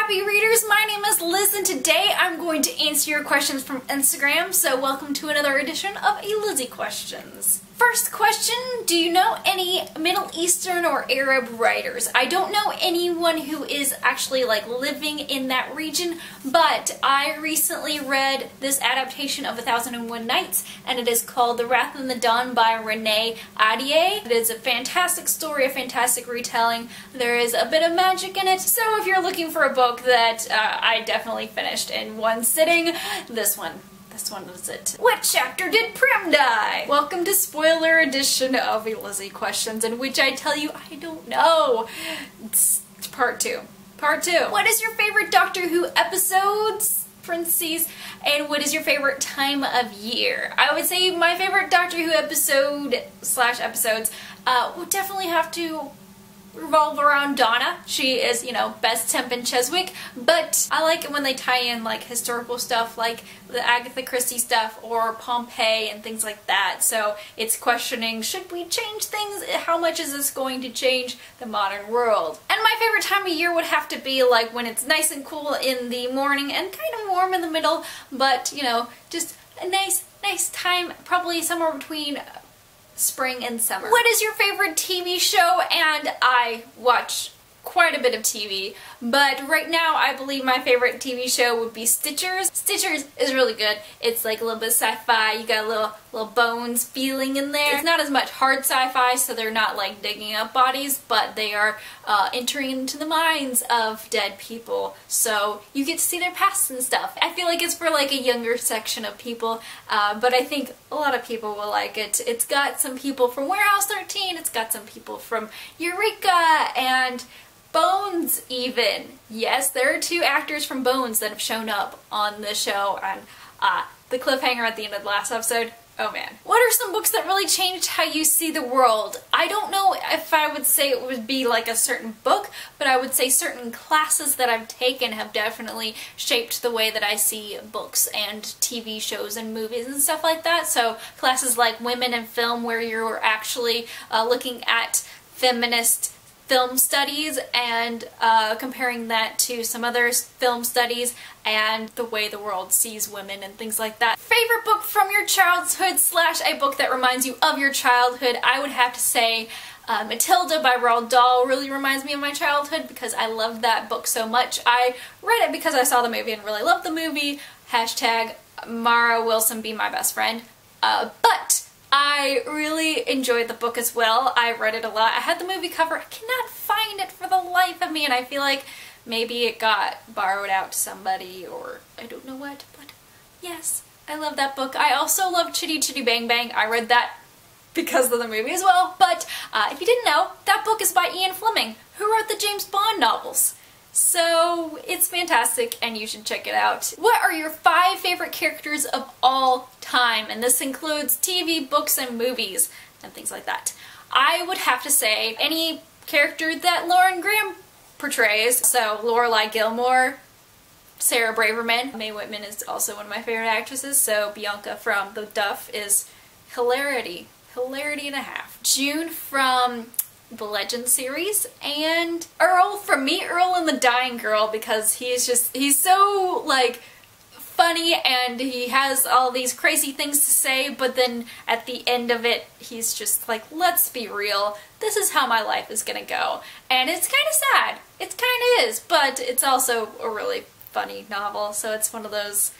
happy readers, my name is Liz and today I'm going to answer your questions from Instagram, so welcome to another edition of ElizzieQuestions. First question, do you know any Middle Eastern or Arab writers? I don't know anyone who is actually living in that region, but I recently read this adaptation of 1001 Nights and it is called The Wrath and the Dawn by Renee Ahdieh. It is a fantastic story, a fantastic retelling. There is a bit of magic in it, so if you're looking for a book that I definitely finished in one sitting, this one was it. What chapter did Prim die? Welcome to spoiler edition of ElizzieQuestions, in which I tell you I don't know. It's part two. Part two. What is your favorite Doctor Who episodes? Parentheses. And what is your favorite time of year? I would say my favorite Doctor Who episodes would definitely have to revolve around Donna. She is, best temp in Cheswick, but I like it when they tie in historical stuff like the Agatha Christie stuff or Pompeii and things like that. So it's questioning, should we change things? How much is this going to change the modern world? And my favorite time of year would have to be when it's nice and cool in the morning and kind of warm in the middle, but just a nice time, probably somewhere between spring and summer. What is your favorite TV show? And I watch quite a bit of TV, but right now I believe my favorite TV show would be Stitchers. Stitchers is really good. It's a little bit sci-fi. You got a little bones feeling in there. It's not as much hard sci-fi, so they're not digging up bodies, but they are entering into the minds of dead people, so you get to see their pasts and stuff. I feel like it's for a younger section of people, but I think a lot of people will like it. It's got some people from Warehouse 13, it's got some people from Eureka, and Bones even. Yes, there are 2 actors from Bones that have shown up on the show, and the cliffhanger at the end of the last episode, oh man. What are some books that really changed how you see the world? I don't know if I would say it would be a certain book, but I would say certain classes that I've taken have definitely shaped the way that I see books and TV shows and movies and stuff like that. So classes like Women in Film, where you're actually looking at feminist film studies and comparing that to some other film studies and the way the world sees women and things like that. Favorite book from your childhood / a book that reminds you of your childhood? I would have to say Matilda by Roald Dahl really reminds me of my childhood because I loved that book so much. I read it because I saw the movie and really loved the movie. Hashtag Mara Wilson be my best friend. But I really enjoyed the book as well. I read it a lot. I had the movie cover. I cannot find it for the life of me, and I feel like maybe it got borrowed out to somebody or I don't know what, but yes, I love that book. I also love Chitty Chitty Bang Bang. I read that because of the movie as well, but if you didn't know, that book is by Ian Fleming, who wrote the James Bond novels. So it's fantastic and you should check it out. What are your 5 favorite characters of all time? And this includes TV, books, and movies and things like that. I would have to say any character that Lauren Graham portrays. So Lorelai Gilmore, Sarah Braverman. Mae Whitman is also one of my favorite actresses, so Bianca from The Duff is hilarity and a half. June from the Legend series, and Earl from me, Earl and the Dying Girl, because he's so funny and he has all these crazy things to say, but then at the end of it he's just let's be real, this is how my life is gonna go. And it's kind of sad. It kind of is, but it's also a really funny novel, so it's one of those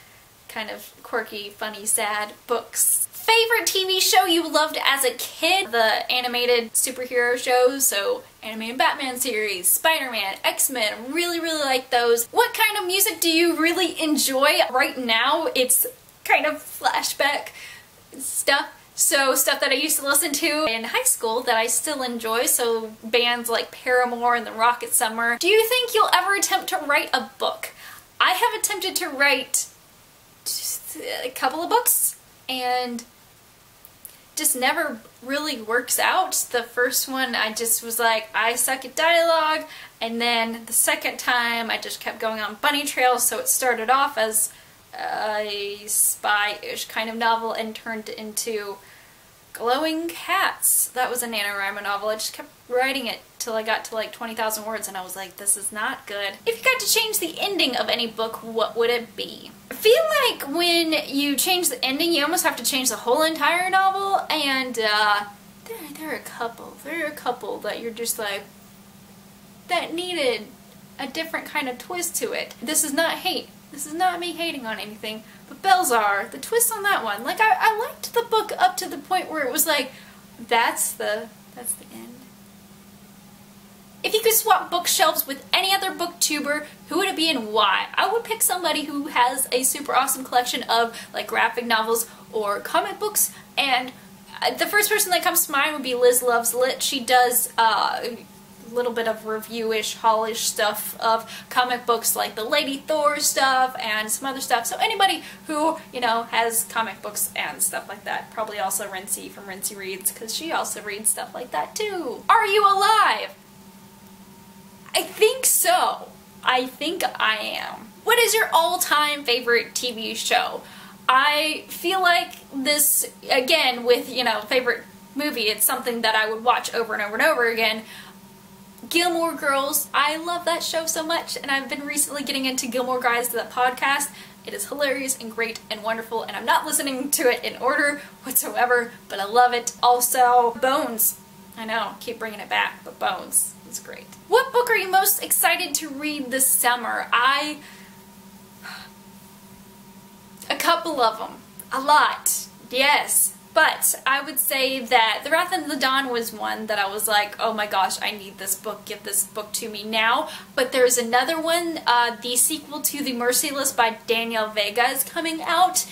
kind of quirky, funny, sad books. Favorite TV show you loved as a kid? The animated superhero shows, so animated Batman series, Spider-Man, X-Men, really like those. What kind of music do you really enjoy? Right now it's kind of flashback stuff. So stuff that I used to listen to in high school that I still enjoy, so bands like Paramore and the Rocket Summer. Do you think you'll ever attempt to write a book? I have attempted to write just a couple of books and just never really works out. The first one I just was I suck at dialogue, and then the second time I just kept going on bunny trails, so it started off as a spy-ish kind of novel and turned into Glowing Cats. That was a NaNoWriMo novel. I just kept writing it till I got to like 20,000 words and I was like, this is not good. If you got to change the ending of any book, what would it be? I feel like when you change the ending, you almost have to change the whole entire novel, and there are a couple that you're just like, that needed a different kind of twist to it. This is not hate. This is not me hating on anything, but Belzar, the twist on that one, like I liked the book up to the point where it was like, that's the end. If you could swap bookshelves with any other booktuber, who would it be and why? I would pick somebody who has a super awesome collection of like graphic novels or comic books, and the first person that comes to mind would be Liz Loves Lit. She does a little bit of review-ish, haul-ish stuff of comic books, like the Lady Thor stuff and some other stuff. So anybody who, you know, has comic books and stuff like that. Probably also Rincey from Rincey Reads, because she also reads stuff like that too. Are you alive? I think so. I think I am. What is your all-time favorite TV show? I feel like this, again, with, you know, favorite movie, it's something that I would watch over and over and over again. Gilmore Girls. I love that show so much, and I've been recently getting into Gilmore Guys, the podcast. It is hilarious and great and wonderful, and I'm not listening to it in order whatsoever, but I love it. Also, Bones. I know, keep bringing it back, but Bones is great. What book are you most excited to read this summer? A couple of them. A lot. Yes. But I would say that The Wrath of the Dawn was one that I was like, oh my gosh, I need this book, give this book to me now. But there's another one, the sequel to The Merciless by Daniel Vega is coming out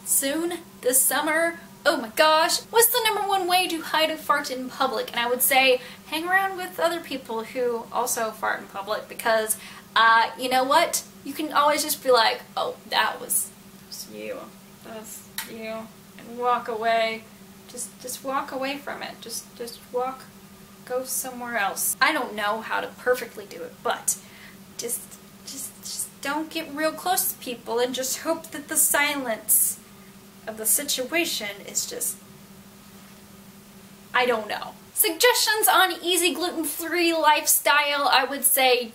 soon, this summer. Oh my gosh. What's the #1 way to hide a fart in public? And I would say, hang around with other people who also fart in public, because, you know what? You can always just be like, oh, that was you. That's you. And walk away. Just walk away from it. Just walk, go somewhere else. I don't know how to perfectly do it, but just don't get real close to people and just hope that the silence of the situation is just, I don't know. Suggestions on easy gluten-free lifestyle, I would say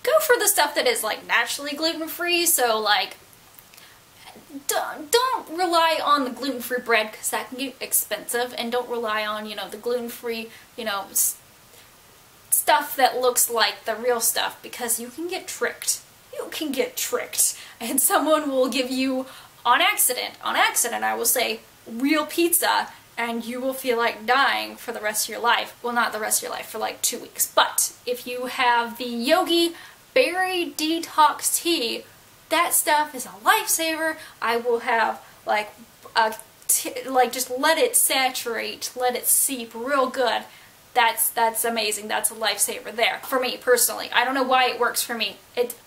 go for the stuff that is like naturally gluten-free, so like don't rely on the gluten-free bread, because that can get expensive, and don't rely on, you know, the gluten-free, you know, stuff that looks like the real stuff, because you can get tricked. You can get tricked, and someone will give you, on accident, I will say, real pizza, and you will feel like dying for the rest of your life. Well, not the rest of your life, for like 2 weeks. But if you have the Yogi Berry Detox Tea, that stuff is a lifesaver. I will have like just let it saturate, let it seep real good. That's amazing. That's a lifesaver there for me personally. I don't know why it works for me.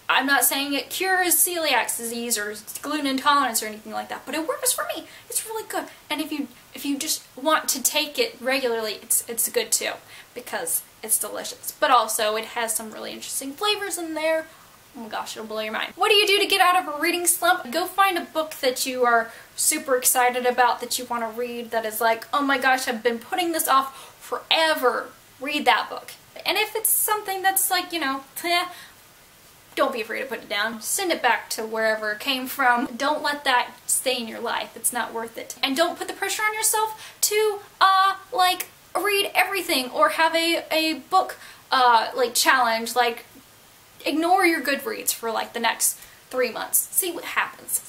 I'm not saying it cures celiac disease or gluten intolerance or anything like that, but it works for me. It's really good. And if you just want to take it regularly, it's good too, because it's delicious. But also it has some really interesting flavors in there. Oh my gosh, it'll blow your mind. What do you do to get out of a reading slump? Go find a book that you are super excited about, that you want to read, that is like, oh my gosh, I've been putting this off forever. Read that book. And if it's something that's like, you know, don't be afraid to put it down. Send it back to wherever it came from. Don't let that stay in your life. It's not worth it. And don't put the pressure on yourself to, like, read everything or have a book, like, challenge. Like, ignore your Goodreads for, like, the next 3 months. See what happens.